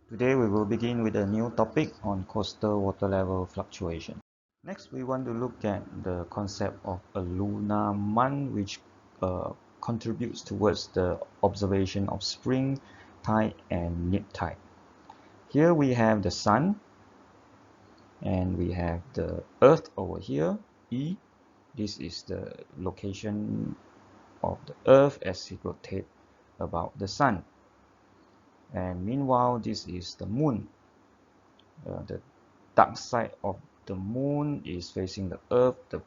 Today we will begin with a new topic on coastal water level fluctuation. Next, we want to look at the concept of a lunar month, which contributes towards the observation of spring tide and neap tide. Here we have the sun, and we have the earth over here, E. This is the location of the earth as it rotates about the sun. And meanwhile, this is the moon. The dark side of the moon is facing the earth, the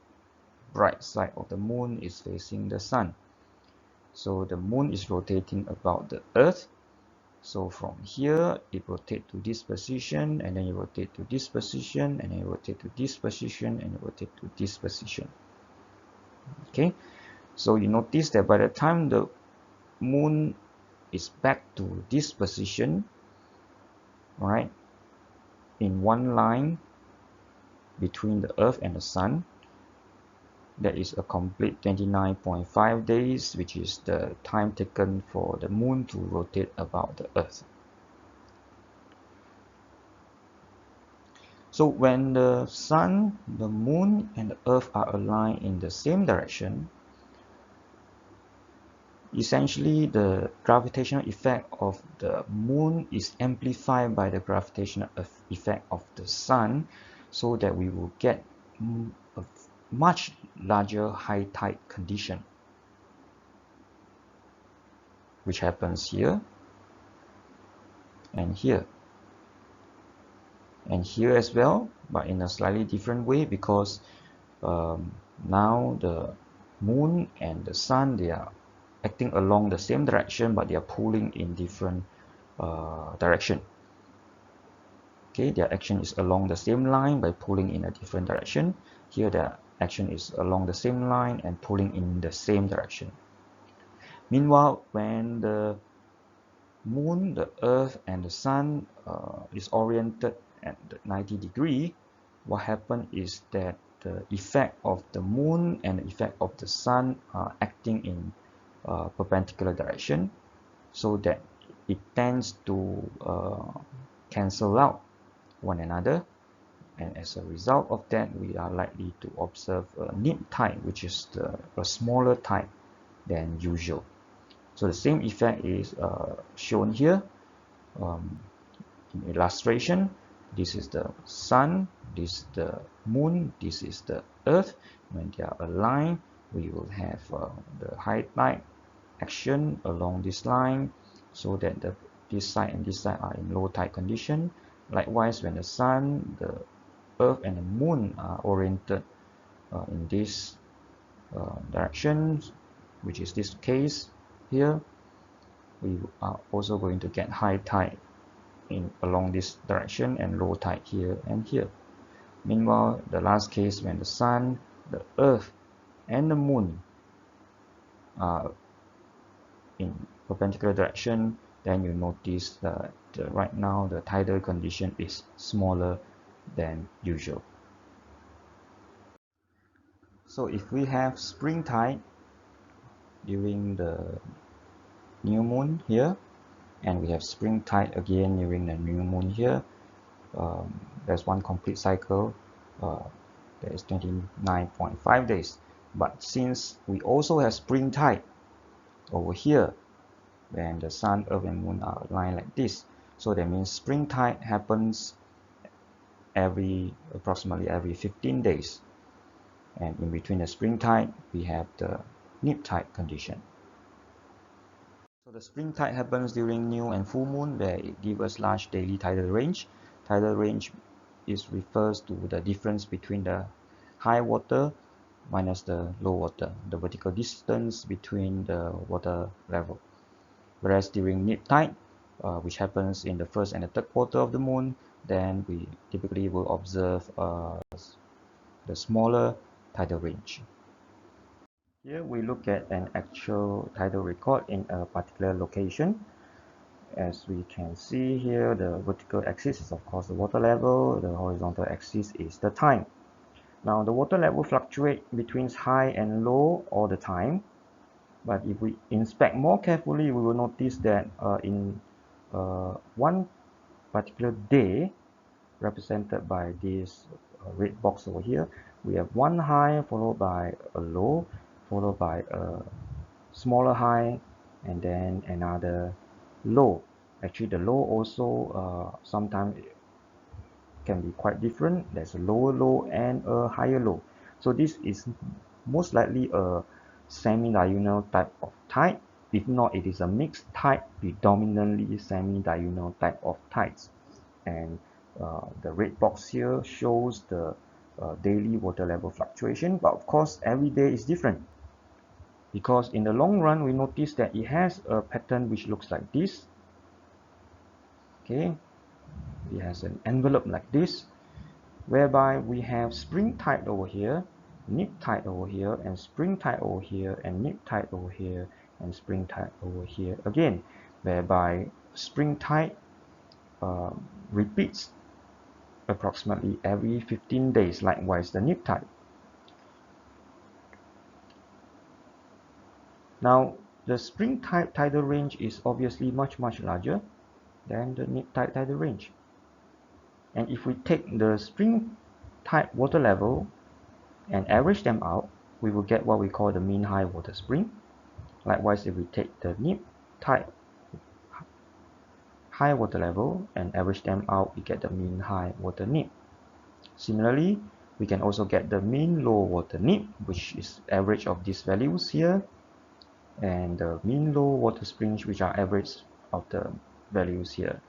bright side of the moon is facing the sun. So the moon is rotating about the earth. So from here it rotates to this position, and then you rotate to this position, and then you rotate to this position, and you rotate to this position. Okay, so you notice that by the time the moon is back to this position, right, in one line between the earth and the sun, that is a complete 29.5 days, which is the time taken for the moon to rotate about the earth. So when the sun, the moon, and the earth are aligned in the same direction, essentially the gravitational effect of the moon is amplified by the gravitational effect of the sun, so that we will get a much larger high tide condition, which happens here and here and here as well, but in a slightly different way, because now the moon and the sun, they are acting along the same direction, but they are pulling in different direction. Okay, their action is along the same line by pulling in a different direction. Here their action is along the same line and pulling in the same direction. Meanwhile, when the moon, the earth, and the sun is oriented at the 90°, what happens is that the effect of the moon and the effect of the sun are acting in perpendicular direction, so that it tends to cancel out one another, and as a result of that, we are likely to observe a neap tide, which is a smaller tide than usual. So the same effect is shown here in illustration. This is the sun, this is the moon, this is the earth. When they are aligned, we will have the high tide action along this line, so that this side and this side are in low tide condition. Likewise, when the sun, the earth, and the moon are oriented in this direction, which is this case here, we are also going to get high tide along this direction and low tide here and here. Meanwhile, the last case, when the sun, the earth, and the moon are in perpendicular direction, then you notice that right now the tidal condition is smaller than usual. So if we have spring tide during the new moon here, and we have spring tide again during the new moon here, there's one complete cycle, that is 29.5 days. But since we also have spring tide over here, when the sun, earth, and moon are aligned like this, so that means spring tide happens approximately every 15 days, and in between the spring tide we have the neap tide condition. So the spring tide happens during new and full moon, where it gives us large daily tidal range. Tidal range refers to the difference between the high water minus the low water, the vertical distance between the water level. Whereas during neap tide, which happens in the first and the third quarter of the moon, then we typically will observe the smaller tidal range. Here we look at an actual tidal record in a particular location. As we can see here, the vertical axis is of course the water level, the horizontal axis is the time. Now the water level fluctuates between high and low all the time, but if we inspect more carefully, we will notice that in one particular day, represented by this red box over here, we have one high followed by a low, followed by a smaller high, and then another low. Actually, the low also sometimes can be quite different. There's a lower low and a higher low. So this is most likely a semi-diurnal type of tide. If not, it is a mixed tide, predominantly semi-diurnal type of tides. And the red box here shows the daily water level fluctuation, but of course every day is different, because in the long run we notice that it has a pattern which looks like this. Okay, it has an envelope like this, whereby we have spring tide over here, neap tide over here, and spring tide over here, and neap tide over here, and spring tide over here again, whereby spring tide repeats approximately every 15 days, likewise the neap tide. Now the spring tide tidal range is obviously much larger than the neap tide tidal range, and if we take the spring tide water level and average them out, we will get what we call the mean high water spring. Likewise, if we take the neap tide high water level and average them out, we get the mean high water neap. Similarly, we can also get the mean low water neap, which is average of these values here, and the mean low water springs, which are average of the values here.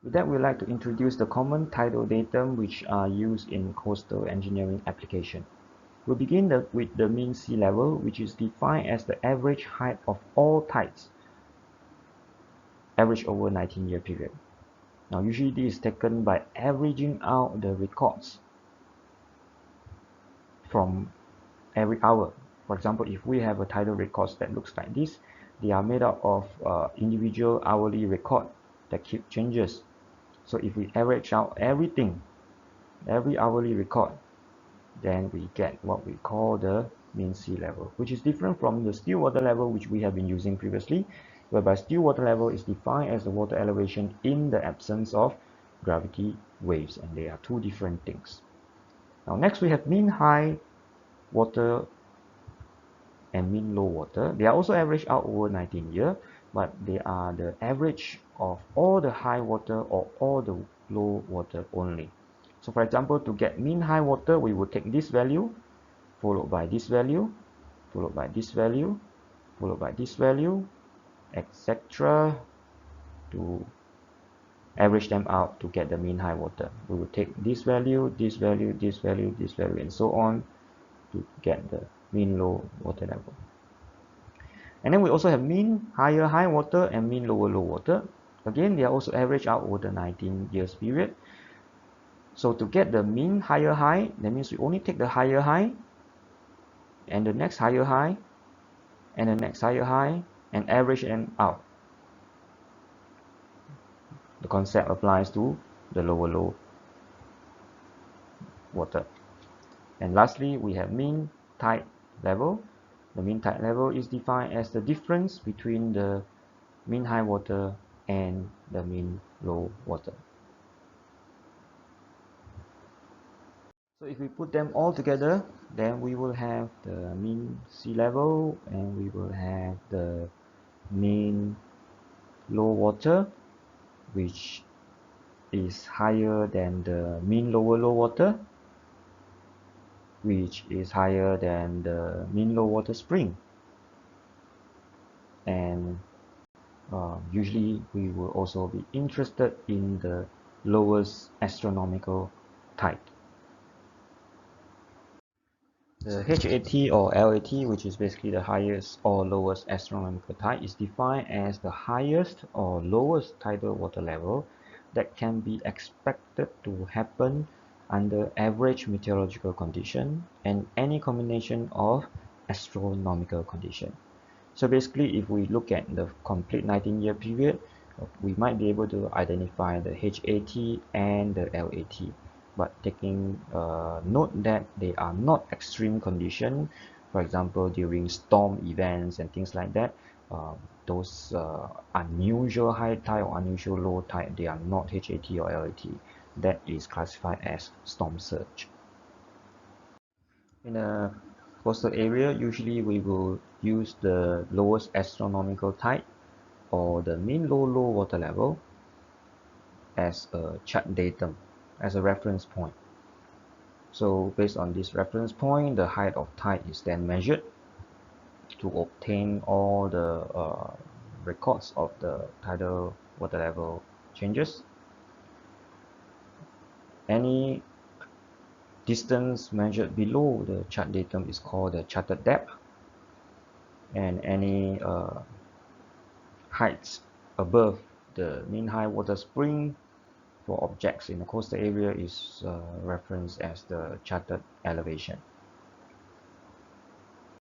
With that, we'd like to introduce the common tidal datum which are used in coastal engineering application. We'll begin with the mean sea level, which is defined as the average height of all tides, average over 19-year period. Now, usually this is taken by averaging out the records from every hour. For example, if we have a tidal records that looks like this, they are made up of individual hourly record that keep changes. So if we average out everything, every hourly record, then we get what we call the mean sea level, which is different from the still water level which we have been using previously, whereby still water level is defined as the water elevation in the absence of gravity waves, and they are two different things. Now next we have mean high water and mean low water. They are also averaged out over 19 years, but they are the average of all the high water or all the low water only. So for example, to get mean high water, we would take this value, followed by this value, followed by this value, followed by this value, etc., to average them out to get the mean high water. We would take this value, this value, this value, this value, and so on to get the mean low water level. And then we also have mean higher high water and mean lower low water. Again, they are also averaged out over the 19 years period. So to get the mean higher high, that means we only take the higher high and the next higher high and the next higher high and average them out. The concept applies to the lower low water. And lastly, we have mean tide level. The mean tide level is defined as the difference between the mean high water and the mean low water. So if we put them all together, then we will have the mean sea level and we will have the mean low water, which is higher than the mean lower low water, which is higher than the mean low water spring. And usually we will also be interested in the lowest astronomical tide. The HAT or LAT, which is basically the highest or lowest astronomical tide, is defined as the highest or lowest tidal water level that can be expected to happen under average meteorological condition and any combination of astronomical condition. So basically, if we look at the complete 19-year period, we might be able to identify the HAT and the LAT. But taking note that they are not extreme condition. For example, during storm events and things like that, those unusual high tide or unusual low tide, they are not HAT or LAT. That is classified as storm surge. In a coastal area, usually we will use the lowest astronomical tide or the mean low water level as a chart datum, as a reference point. So based on this reference point, the height of tide is then measured to obtain all the records of the tidal water level changes. Any distance measured below the chart datum is called the charted depth, and any heights above the mean high water spring for objects in the coastal area is referenced as the charted elevation.